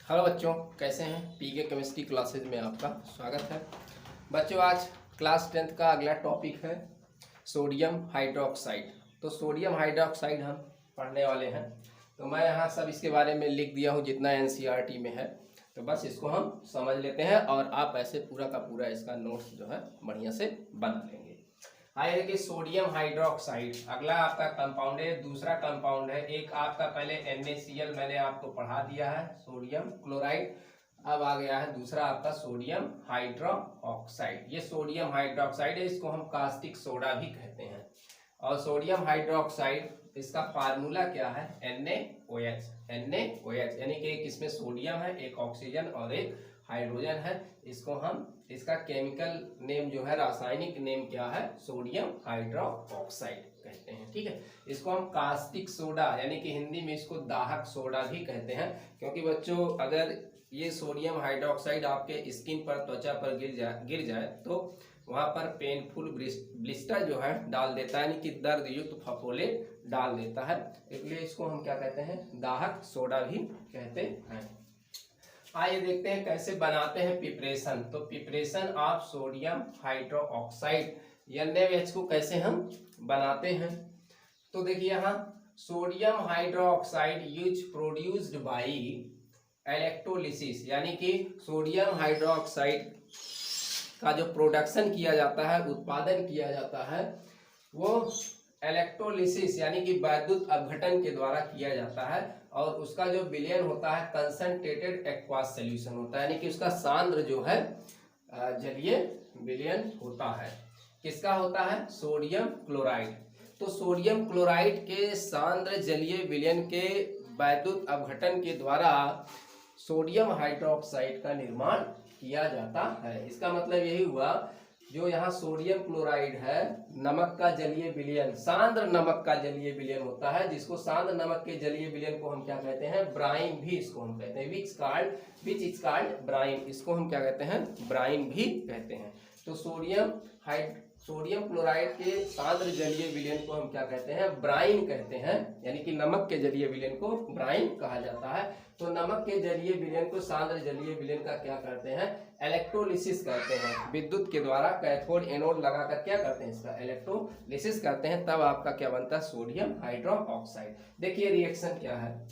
Hello बच्चों, कैसे हैं। पीके केमिस्ट्री क्लासेज में आपका स्वागत है। बच्चों, आज क्लास 10th का अगला टॉपिक है सोडियम हाइड्रोक्साइड। तो सोडियम हाइड्रोक्साइड हम पढ़ने वाले हैं। तो मैं यहाँ सब इसके बारे में लिख दिया हूँ जितना एनसीईआरटी में है। तो बस इसको हम समझ लेते हैं और आप ऐसे पूरा का पूरा इसका नोट्स जो है बढ़िया से बना लेंगे। आइए देखिए, सोडियम हाइड्रोक्साइड अगला आपका कंपाउंड है, दूसरा कंपाउंड है। एक आपका पहले NaCl मैंने आपको पढ़ा दिया है, सोडियम क्लोराइड। अब आ गया है दूसरा आपका सोडियम हाइड्रोक्साइड। ये सोडियम हाइड्रोक्साइड है, इसको हम कास्टिक सोडा भी कहते हैं। और सोडियम हाइड्रोक्साइड इसका फार्मूला क्या है, NaOH। NaOH यानी कि एक इसमें सोडियम है, एक ऑक्सीजन और एक हाइड्रोजन है। इसको हम इसका केमिकल नेम जो है, रासायनिक नेम क्या है, सोडियम हाइड्रोक्साइड कहते हैं। ठीक है, इसको हम कास्टिक सोडा यानी कि हिंदी में इसको दाहक सोडा भी कहते हैं। क्योंकि बच्चों, अगर ये सोडियम हाइड्रोक्साइड आपके स्किन पर, त्वचा पर गिर जाए तो वहां पर पेनफुल ब्लिस्टर जो है डाल देता है, यानी कि दर्द युक्त फफोले डाल देता है। इसलिए इसको हम क्या कहते हैं, दाहक सोडा भी कहते हैं। आइए देखते हैं कैसे बनाते हैं प्रिपरेशन। तो preparation of sodium hydroxide NaOH को कैसे हम बनाते हैं। तो देखिए, यहाँ sodium hydroxide use produced by electrolysis, यानी कि सोडियम हाइड्रोक्साइड का जो प्रोडक्शन किया जाता है, उत्पादन किया जाता है, वो इलेक्ट्रोलिसिस यानी कि वैद्युत अपघटन के द्वारा किया जाता है। और उसका जो विलयन होता है कंसंट्रेटेड एक्वास सॉल्यूशन होता है, यानी कि उसका सांद्र जो है जलीय विलयन होता है। किसका होता है, सोडियम क्लोराइड। तो सोडियम क्लोराइड के सांद्र जलीय विलयन के वैद्युत अपघटन के द्वारा सोडियम हाइड्रोक्साइड का निर्माण किया जाता है। इसका मतलब यही हुआ, जो यहाँ सोडियम क्लोराइड है, नमक का जलीय विलयन, सांद्र नमक का जलीय विलयन होता है, जिसको सांद्र नमक के जलीय विलयन को हम क्या कहते हैं, ब्राइन भी इसको हम कहते हैं। विच इज कॉल्ड ब्राइन, इसको हम क्या कहते हैं, ब्राइन भी कहते हैं। तो सोडियम क्लोराइड के सांद्र जलीय विलयन को हम क्या कहते हैं, ब्राइन कहते हैं, यानी कि नमक के जलीय विलयन को ब्राइन कहा जाता है। तो नमक के जलीय विलयन को सांद्र जलीय विलयन का क्या करते हैं, इलेक्ट्रोलिसिस करते हैं। विद्युत के द्वारा कैथोड एनोड लगाकर क्या करते हैं, इसका इलेक्ट्रोलिसिस करते हैं, तब आपका क्या बनता है, सोडियम हाइड्रोक्साइड। देखिए रिएक्शन क्या है,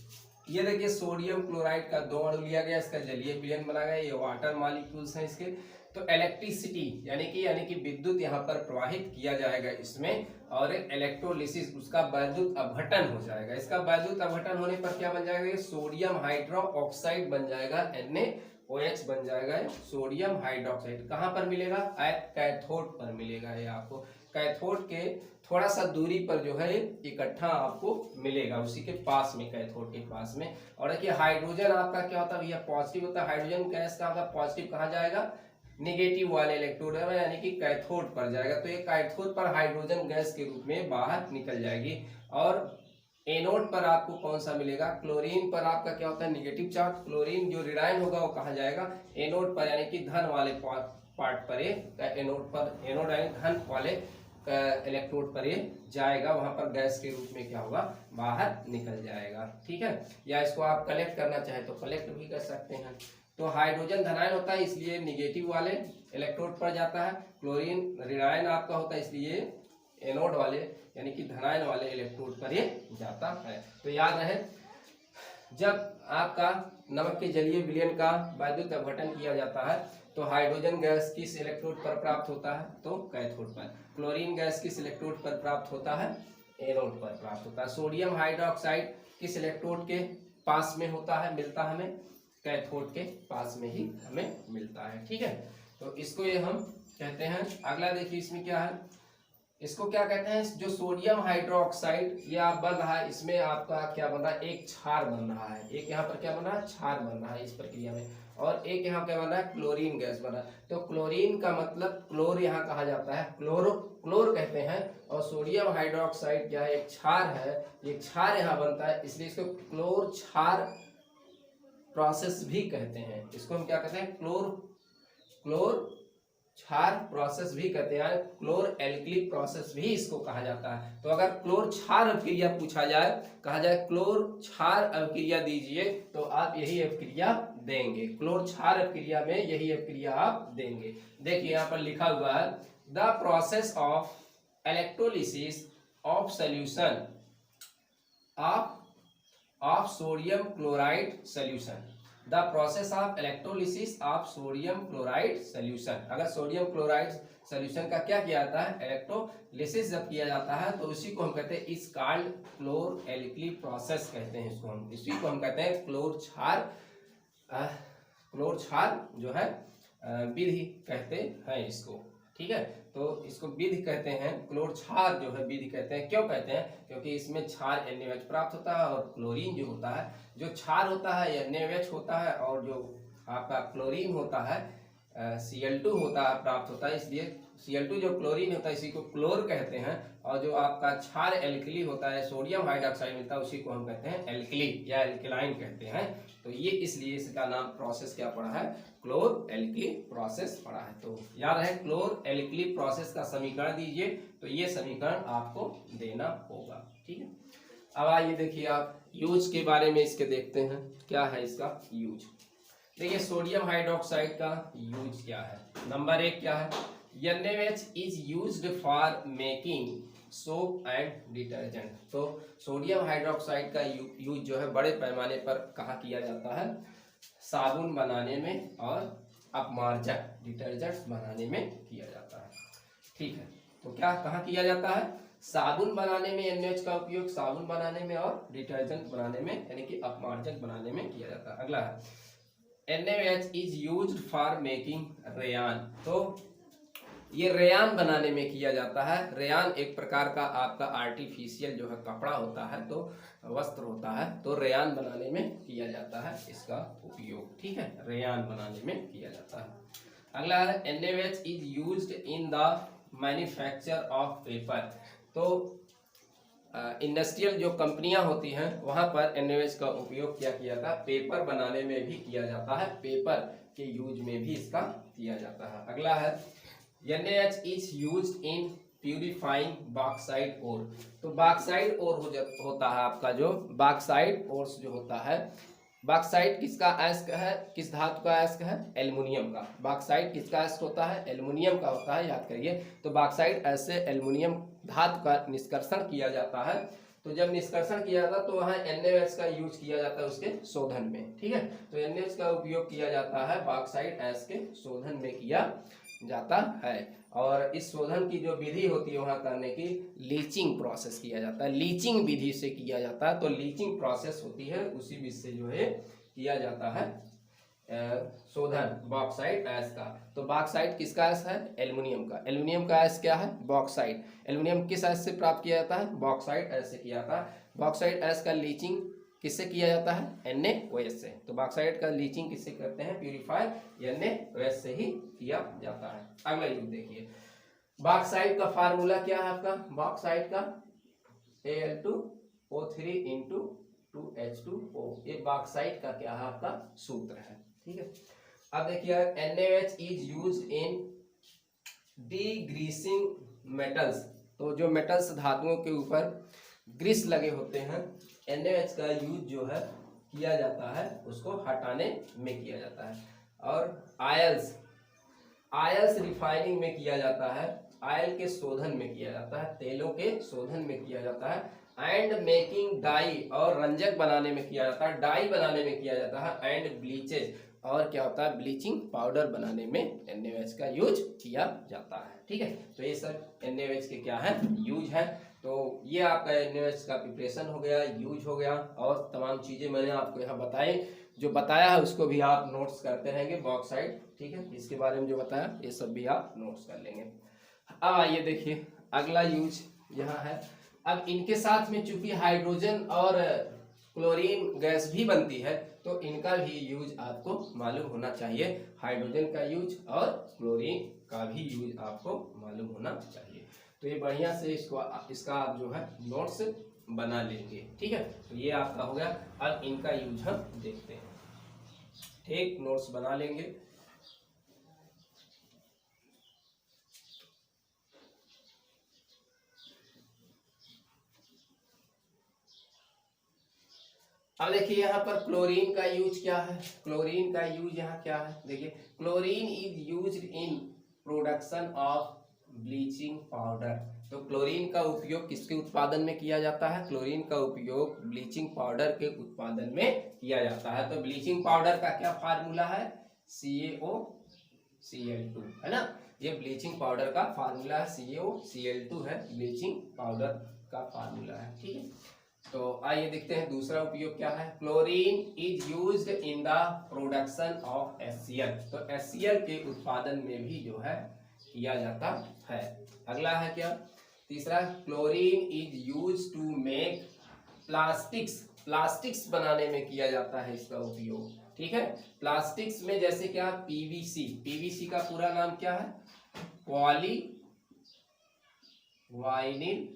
ये देखिए सोडियम क्लोराइड का 2 अणु लिया गया, इसका जलीय विलयन बना गया, ये वाटर मॉलिक्यूल्स हैं इसके। तो इलेक्ट्रिसिटी यानी कि विद्युत यहाँ पर प्रवाहित किया जाएगा इसमें, और इलेक्ट्रोलिसिस उसका वैद्युत अपघटन हो जाएगा। इसका वैद्युत अपघटन होने पर क्या बन जाएगा, सोडियम हाइड्रोक्साइड बन जाएगा, NaOH बन जाएगा। सोडियम हाइड्रोक्साइड कहाँ पर मिलेगा, कैथोड पर मिलेगा। ये आपको कैथोड के थोड़ा सा दूरी पर जो है इकट्ठा आपको मिलेगा, उसी के पास में, कैथोड के पास में। और देखिए हाइड्रोजन आपका क्या होता है भैया, पॉजिटिव होता है। हाइड्रोजन गैस का आपका पॉजिटिव कहाँ जाएगा, नेगेटिव वाले इलेक्ट्रोड है, यानी कि कैथोड पर जाएगा। तो ये कैथोड पर हाइड्रोजन गैस के रूप में बाहर निकल जाएगी। और एनोड पर आपको कौन सा मिलेगा, क्लोरीन पर आपका क्या होता है, नेगेटिव चार्ज। क्लोरीन जो ऋणायन होगा वो कहाँ जाएगा, एनोड पर, यानी कि धन वाले पार्ट पर, एनोड पर, एनोड यानी धन वाले इलेक्ट्रोड पर ये जाएगा, वहां पर गैस के रूप में क्या होगा, बाहर निकल जाएगा। ठीक है, या इसको आप कलेक्ट करना चाहे तो कलेक्ट भी कर सकते हैं। तो हाइड्रोजन धनायन होता है, इसलिए निगेटिव वाले इलेक्ट्रोड पर जाता है। क्लोरीन ऋणायन आपका होता है, इसलिए एनोड वाले यानी कि धनायन वाले इलेक्ट्रोड पर ये जाता है। तो याद रहे, जब आपका नमक के जलीय विलयन का वैद्युत अपघटन किया जाता है तो हाइड्रोजन गैस किस इलेक्ट्रोड पर प्राप्त होता है, तो कैथोड पर। क्लोरीन गैस किस इलेक्ट्रोड पर प्राप्त होता है, एनोड पर प्राप्त होता है। सोडियम हाइड्रोक्साइड किस इलेक्ट्रोड के पास में होता है, मिलता है हमें, कैथोड के पास में ही हमें मिलता है। ठीक है, तो इसको ये हम कहते हैं। अगला देखिए, इसमें क्या है, इसको क्या कहते हैं, जो सोडियम हाइड्रोक्साइड ये आप बन रहा है, इसमें आपका क्या बन रहा है, एक क्षार बन रहा है। एक यहाँ पर क्या बन रहा है, क्षार बन रहा है इस प्रक्रिया में। और एक यहाँ क्या बन रहा है, क्लोरीन गैस बन रहा है। तो क्लोरीन का मतलब क्लोर यहाँ कहा जाता है, क्लोर कहते हैं। और सोडियम हाइड्रोक्साइड क्या है, एक क्षार है, ये क्षार यहाँ बनता है, इसलिए इसको क्लोर क्षार प्रोसेस भी कहते हैं। इसको हम क्या कहते हैं, क्लोर क्षार प्रोसेस भी कहते हैं, क्लोर एल्कली प्रोसेस भी इसको कहा जाता है। तो अगर क्लोर क्षार अभिक्रिया पूछा जाए, कहा जाए क्लोर क्षार अभिक्रिया दीजिए, तो आप यही अभिक्रिया देंगे। क्लोर क्षार अपक्रिया में यही अपक्रिया आप देंगे। देखिए यहाँ पर लिखा हुआ है the process of electrolysis of solution of sodium chloride solution. The process of electrolysis of sodium chloride solution. अगर सोडियम क्लोराइड सोल्यूशन का क्या किया जाता है, इलेक्ट्रोलिसिस जब किया जाता है तो इसी को हम कहते हैं इस कॉल्ड क्लोर एल्कली प्रोसेस कहते हैं इसको हम। इसी को हम कहते हैं क्लोर क्षार जो है विधि कहते हैं इसको। ठीक है, तो इसको विधि कहते हैं, क्लोर क्षार जो है विधि कहते हैं। क्यों कहते हैं? क्योंकि इसमें क्षार NaOH प्राप्त होता है और क्लोरीन जो होता है, जो क्षार होता है NaOH होता है और जो आपका क्लोरीन होता है Cl2 होता है, प्राप्त होता है। इसलिए Cl2 जो क्लोरीन होता है इसी को क्लोर कहते हैं, और जो आपका क्षार एल्कली होता है सोडियम हाइड्रोक्साइड मिलता है उसी को हम कहते हैं एल्कली या एल्कलाइन कहते हैं। तो ये इसलिए इसका नाम प्रोसेस क्या पड़ा है, क्लोर एल्कली प्रोसेस पड़ा है। तो याद है क्लोर एल्कली प्रोसेस का समीकरण दीजिए, तो ये समीकरण आपको देना होगा। ठीक है, अब आइए देखिए आप यूज के बारे में इसके देखते हैं, क्या है इसका यूज। देखिए सोडियम हाइड्रोक्साइड का यूज क्या है। नंबर 1 क्या है, NaOH is used for making soap and detergent. तो सोडियम हाइड्रोक्साइड का यूज जो है बड़े पैमाने पर कहाँ किया जाता है, साबुन बनाने में और अपमार्जक डिटर्जेंट्स बनाने में किया जाता है। ठीक है, तो क्या कहाँ किया जाता है, साबुन बनाने में NaOH का उपयोग साबुन बनाने में और डिटर्जेंट बनाने में यानी कि अपमार्जक बनाने में किया जाता है। अगला है NaOH is used for making rayon. तो ये रेयान बनाने में किया जाता है। रेयान एक प्रकार का आपका आर्टिफिशियल जो है कपड़ा होता है, तो वस्त्र होता है, तो रेयान बनाने में किया जाता है इसका उपयोग। ठीक है, रेयान बनाने में किया जाता है। अगला है NaOH is used in the manufacture of paper. तो इंडस्ट्रियल जो कंपनियां होती हैं वहां पर NaOH का उपयोग क्या किया जाता है, पेपर बनाने में भी किया जाता है, पेपर के यूज में भी इसका किया जाता है। अगला है NaOH is used in purifying bauxite ore. तो बॉक्साइट ओर होता है आपका जो बॉक्साइट ओर्स जो होता है, बॉक्साइट किसका अयस्क है, किस धातु का अयस्क है, एल्युमिनियम का। बॉक्साइट किसका अयस्क होता है, एल्युमिनियम का होता है, याद करिए। तो बॉक्साइट ऐसे एल्युमिनियम धातु का निष्कर्षण किया जाता है। तो जब निष्कर्षण किया जाता है तो वहाँ NaOH का यूज किया जाता है उसके शोधन में। ठीक है, तो NaOH का उपयोग किया जाता है बॉक्साइट अयस्क के शोधन में किया जाता है। और इस शोधन की जो विधि होती है वहाँ करने की लीचिंग प्रोसेस किया जाता है, लीचिंग विधि से किया जाता है। तो लीचिंग प्रोसेस होती है उसी विधि से जो है किया जाता है शोधन बॉक्साइट अयस्क का। तो बॉक्साइट किसका अयस्क है, एल्युमिनियम का। एल्युमिनियम का अयस्क क्या है, बॉक्साइट। एल्युमिनियम किस अयस्क से प्राप्त किया जाता है, बॉक्साइट अयस्क से किया जाता है। बॉक्साइट अयस्क का लीचिंग किससे किया जाता है, NaOH से। तो बॉक्साइट का लीचिंग किससे करते हैं, प्यूरिफाई NaOH से ही किया जाता है। अगला यूज देखिए, बॉक्साइट का फार्मूला क्या है आपका, बॉक्साइट का Al2O3 इंटू 2H2O। ये बॉक्साइट का क्या है आपका सूत्र है। ठीक है, अब देखिए NaOH is used in degreasing metals. तो जो मेटल्स धातुओं के ऊपर ग्रीस लगे होते हैं, NaOH का यूज जो है किया जाता है उसको हटाने में किया जाता है। और आयल्स रिफाइनिंग में किया जाता है, आयल के शोधन में किया जाता है, तेलों के शोधन में किया जाता है। एंड मेकिंग डाई, और रंजक बनाने में किया जाता है, डाई बनाने में किया जाता है। एंड ब्लीचेज, और क्या होता है, ब्लीचिंग पाउडर बनाने में NaOH का यूज किया जाता है। ठीक है, तो ये सब NaOH के क्या है, यूज है। तो ये आपका NaOH का प्रिपरेशन हो गया, यूज हो गया, और तमाम चीज़ें मैंने आपको यहाँ बताए। जो बताया है उसको भी आप नोट्स करते रहेंगे, बॉक्साइट। ठीक है, इसके बारे में जो बताया ये सब भी आप नोट्स कर लेंगे। अब आइए देखिए अगला यूज यहाँ है। अब इनके साथ में चूंकि हाइड्रोजन और क्लोरीन गैस भी बनती है, तो इनका भी यूज आपको मालूम होना चाहिए। हाइड्रोजन का यूज और क्लोरीन का भी यूज आपको मालूम होना चाहिए। तो ये बढ़िया से इसका आप जो है नोट्स बना लेंगे। ठीक है, तो ये आपका हो गया। अब इनका यूज हम देखते हैं। ठीक, नोट्स बना लेंगे। अब देखिए यहाँ पर क्लोरीन का यूज क्या है, क्लोरीन का यूज यहाँ क्या है, देखिए chlorine is used in production of bleaching powder. तो क्लोरीन का उपयोग किसके उत्पादन में किया जाता है, क्लोरीन का उपयोग ब्लीचिंग पाउडर के उत्पादन में किया जाता है। तो ब्लीचिंग पाउडर का क्या फार्मूला है, CaOCl2 है ना, ये ब्लीचिंग पाउडर का फार्मूला है, CaOCl2 है ब्लीचिंग पाउडर का फार्मूला है, ठीक है। तो आइए देखते हैं दूसरा उपयोग क्या है, chlorine is used in the production of HCl। तो HCl के उत्पादन में भी जो है किया जाता है। अगला है क्या, तीसरा, chlorine is used to make plastics. Plastics बनाने में किया जाता है इसका उपयोग, ठीक है। प्लास्टिक्स में जैसे क्या, पीवीसी का पूरा नाम क्या है, पॉली वाइनिल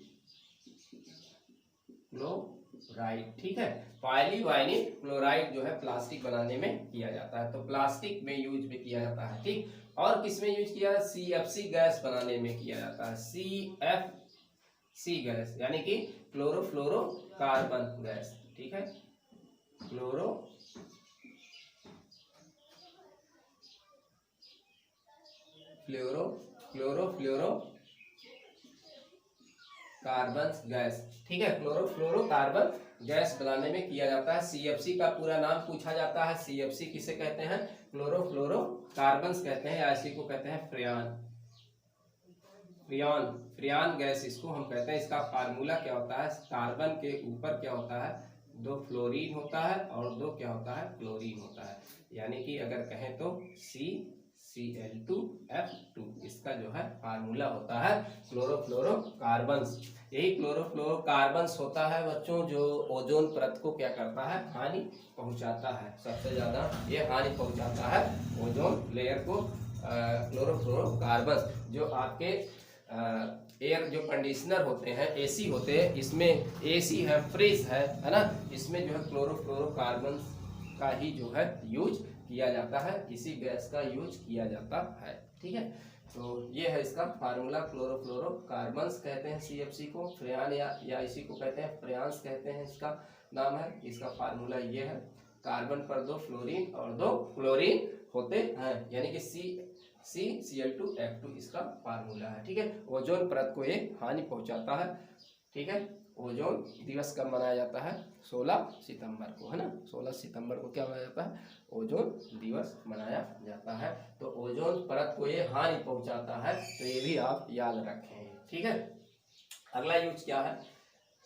क्लोराइड, ठीक है। पॉली वाइनिल क्लोराइड जो है प्लास्टिक बनाने में किया जाता है। तो प्लास्टिक में यूज भी किया जाता है, ठीक। और किस में यूज किया, CFC गैस बनाने में किया जाता है, CFC गैस यानी कि क्लोरोफ्लोरोकार्बन गैस, ठीक है। क्लोरोफ्लोरोकार्बन गैस, ठीक है, क्लोरोफ्लोरोकार्बन गैस बनाने में किया जाता है। CFC का पूरा नाम पूछा जाता है, CFC किसे कहते हैं, क्लोरोफ्लोरोकार्बन कहते हैं, या इसी को कहते हैं फ्रियान गैस इसको हम कहते हैं। इसका फार्मूला क्या होता है, कार्बन के ऊपर क्या होता है, 2 फ्लोरीन होता है और 2 क्या होता है, क्लोरीन होता है, यानी कि अगर कहें तो CCl2F2 इसका जो है फार्मूला होता है क्लोरोफ्लोरोकार्बन्स। यही क्लोरोफ्लोरोकार्बन्स होता है बच्चों जो ओजोन परत को क्या करता है, हानि पहुंचाता है, सबसे ज्यादा ये हानि पहुंचाता है ओजोन लेयर को। क्लोरोफ्लोरोकार्बन्स जो आपके एयर जो कंडीशनर होते हैं, AC होते हैं, इसमें AC है, फ्रिज है ना, इसमें जो है क्लोरोफ्लोरोकार्बन का ही जो है यूज किया जाता है, इसी गैस का यूज किया जाता है, ठीक है। तो ये है इसका फार्मूला, क्लोरोफ्लोरोकार्बन्स कहते हैं CFC को, फ्रियान या इसी को कहते हैं फ्रियांस कहते हैं, इसका नाम है। इसका फार्मूला ये है, कार्बन पर 2 फ्लोरीन और 2 क्लोरीन होते हैं, यानी कि CCl2F2 इसका फार्मूला है, ठीक है। ओजोन परत को ये हानि पहुंचाता है, ठीक है। ओजोन दिवस कब मनाया जाता है, 16 सितंबर को, है ना, 16 सितंबर को क्या मनाया जाता है, ओजोन दिवस मनाया जाता है। तो ओजोन परत को ये हानि पहुंचाता है, तो ये भी आप याद रखें, ठीक है। अगला यूज क्या है,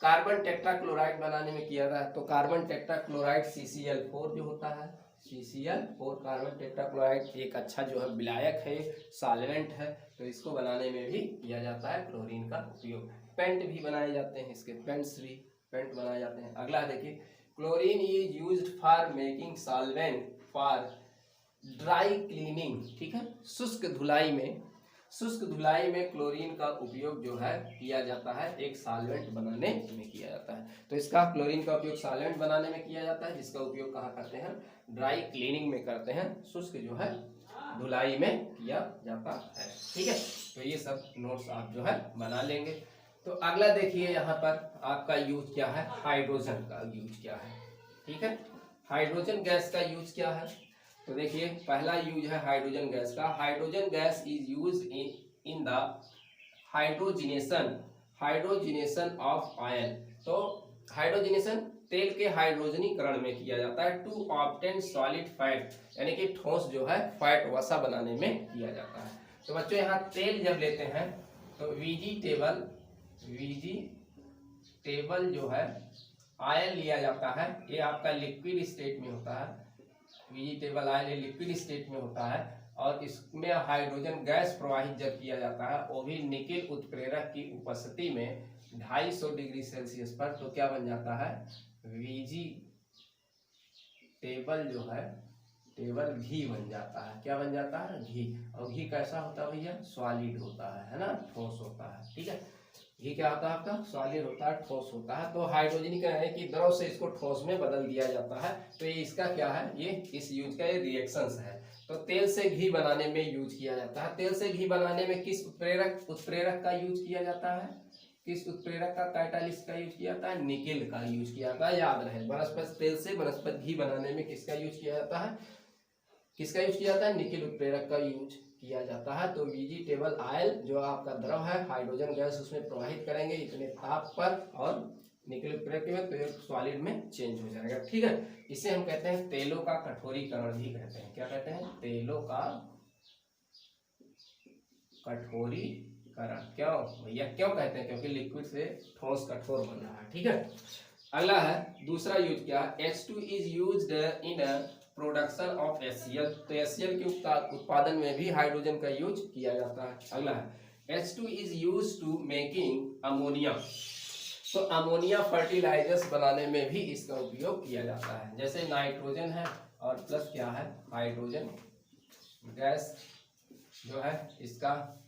कार्बन टेट्राक्लोराइड बनाने में किया जाता है। तो कार्बन टेट्राक्लोराइड CCl4 जो होता है, CCl4 कार्बन टेट्राक्लोराइड एक अच्छा जो है विलायक है, सॉल्वेंट है, तो इसको बनाने में भी किया जाता है क्लोरीन का उपयोग। पेंट भी बनाए जाते हैं, इसके पेंट बनाए जाते हैं। अगला देखिए, chlorine is used for making solvent for dry cleaning, ठीक है। शुष्क धुलाई में क्लोरीन का उपयोग जो है किया जाता है, एक सॉल्वेंट बनाने में किया जाता है। तो इसका क्लोरीन का उपयोग सॉल्वेंट बनाने में किया जाता है, जिसका उपयोग कहाँ करते हैं, ड्राई क्लीनिंग में करते हैं, शुष्क जो है धुलाई में किया जाता है, ठीक है। तो ये सब नोट्स आप जो है बना लेंगे। तो अगला देखिए यहाँ पर आपका यूज क्या है, हाइड्रोजन का यूज क्या है, ठीक है। हाइड्रोजन गैस का यूज क्या है, तो देखिए पहला यूज है हाइड्रोजन गैस का। Hydrogen gas is used in the hydrogenation of oil. तो हाइड्रोजिनेशन तेल के हाइड्रोजनीकरण में किया जाता है, टू ऑब्टेन सॉलिड फैट, यानी कि ठोस जो है फैट वसा बनाने में किया जाता है। तो बच्चों यहाँ तेल जब लेते हैं तो वेजिटेबल जो है ऑयल लिया जाता है, ये आपका लिक्विड स्टेट में होता है, वेजिटेबल ऑयल ये लिक्विड स्टेट में होता है, और इसमें हाइड्रोजन गैस प्रवाहित जब किया जाता है वो भी निकेल उत्प्रेरक की उपस्थिति में 250 डिग्री सेल्सियस पर, तो क्या बन जाता है, वेजिटेबल जो है टेबल घी बन जाता है। क्या बन जाता है, घी। और घी कैसा होता है भैया, सॉलिड होता है ना, ठोस होता है, ठीक है। घी क्या होता है आपका, सॉलिड होता है, ठोस होता है। तो हाइड्रोजनीकरण की द्रव से इसको ठोस में बदल दिया जाता है। तो ये इसका क्या है, ये इस यूज का ये रिएक्शंस है। तो तेल से घी बनाने में यूज किया जाता है। तेल से घी बनाने में किस उत्प्रेरक का यूज किया जाता है, किस उत्प्रेरक का कैटालिस्ट का यूज किया जाता है? निकेल का यूज किया जाता है। याद रहे, वनस्पति तेल से वनस्पति घी बनाने में किसका यूज किया जाता है? किसका यूज किया जाता है? निकेल उत्प्रेरक का यूज किया जाता है। तो वेजिटेबल ऑयल जो आपका द्रव है, हाइड्रोजन गैस उसमें प्रवाहित करेंगे इतने ताप पर, और निकेल उत्प्रेरक में तो एक सॉलिड में चेंज हो जाएगा। ठीक है, इसे हम कहते हैं तेलों का कठोरीकरण भी कहते हैं। क्या कहते हैं? तेलों का कठोरीकरण। क्यों भैया, क्यों कहते हैं? क्योंकि लिक्विड से ठोस कठोर बन रहा है। ठीक है, अगला है दूसरा यूज क्या? H2 is used in production of HCl। तो HCl के उत्पादन में भी हाइड्रोजन का यूज किया जाता है। अगला है H2 is used to making ammonia. तो अमोनिया फर्टिलाइजर्स बनाने में भी इसका उपयोग किया जाता है। जैसे नाइट्रोजन है और प्लस क्या है? हाइड्रोजन गैस जो है इसका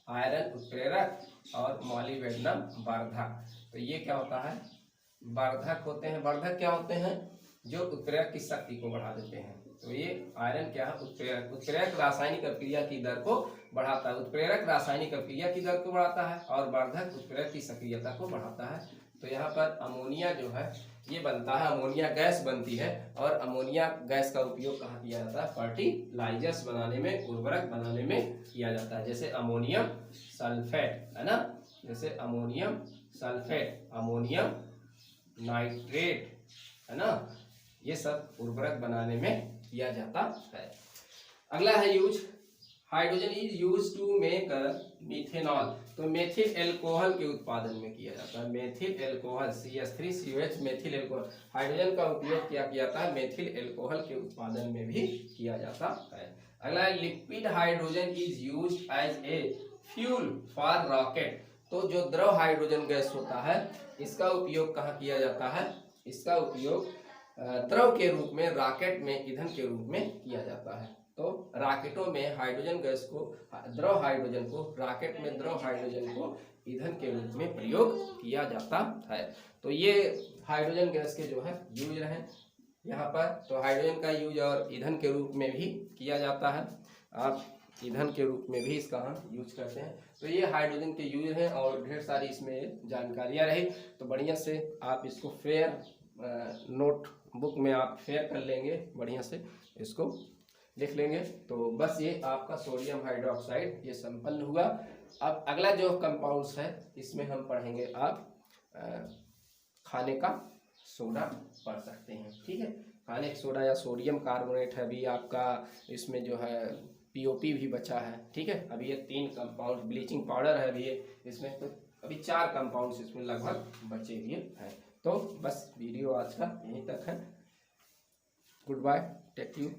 आयरन उत्प्रेरक और मॉलिब्डेनम वर्धक। तो ये क्या होता है? वर्धक होते हैं। वर्धक क्या होते हैं? जो उत्प्रेरक की शक्ति को बढ़ा देते हैं। तो ये आयरन क्या है? उत्प्रेरक। उत्प्रेरक रासायनिक अभिक्रिया की दर को बढ़ाता है। उत्प्रेरक रासायनिक अभिक्रिया की दर को बढ़ाता है और वर्धक उत्प्रेरक की सक्रियता को बढ़ाता है। तो यहाँ पर अमोनिया जो है ये बनता है, अमोनिया गैस बनती है, और अमोनिया गैस का उपयोग कहाँ किया जाता है? फर्टिलाइजर्स बनाने में, उर्वरक बनाने में किया जाता है। जैसे अमोनियम सल्फेट है ना, जैसे अमोनियम सल्फेट, अमोनियम नाइट्रेट है ना, ये सब उर्वरक बनाने में किया जाता है। अगला है use, hydrogen is use to make methanol. तो मेथिल एल्कोहल के उत्पादन में किया जाता है। Methyl alcohol CH3COH methyl alcohol, hydrogen का उपयोग किया जाता है मेथिल एल्कोहल के उत्पादन में भी किया जाता है। अगला है liquid hydrogen is use as a fuel for rocket. तो जो द्रव हाइड्रोजन गैस होता है इसका उपयोग कहाँ किया जाता है? इसका उपयोग द्रव के रूप में रॉकेट में ईंधन के रूप में किया जाता है। तो रॉकेटों में हाइड्रोजन गैस को, द्रव हाइड्रोजन को, रॉकेट में द्रव हाइड्रोजन को ईंधन के रूप में प्रयोग किया जाता है। तो ये हाइड्रोजन गैस के जो है यूज रहे यहाँ पर। तो हाइड्रोजन का यूज और ईंधन के रूप में भी किया जाता है। आप ईंधन के रूप में भी इसका हम यूज करते हैं। तो ये हाइड्रोजन के यूज हैं और ढेर सारी इसमें जानकारियाँ रही। तो बढ़िया से आप इसको फेयर नोटबुक में आप फेयर कर लेंगे, बढ़िया से इसको लिख लेंगे। तो बस ये आपका सोडियम हाइड्रोक्साइड ये संपन्न हुआ। अब अगला जो कंपाउंड्स है इसमें हम पढ़ेंगे आप खाने का सोडा पढ़ सकते हैं। ठीक है, खाने का सोडा या सोडियम कार्बोनेट है भी आपका, इसमें जो है POP भी बचा है। ठीक है, अभी ये 3 कंपाउंड, ब्लीचिंग पाउडर है अभी ये इसमें, तो अभी 4 कंपाउंड्स इसमें लगभग बचे हुए हैं। तो बस वीडियो आज का यहीं तक है। Goodbye, thank you.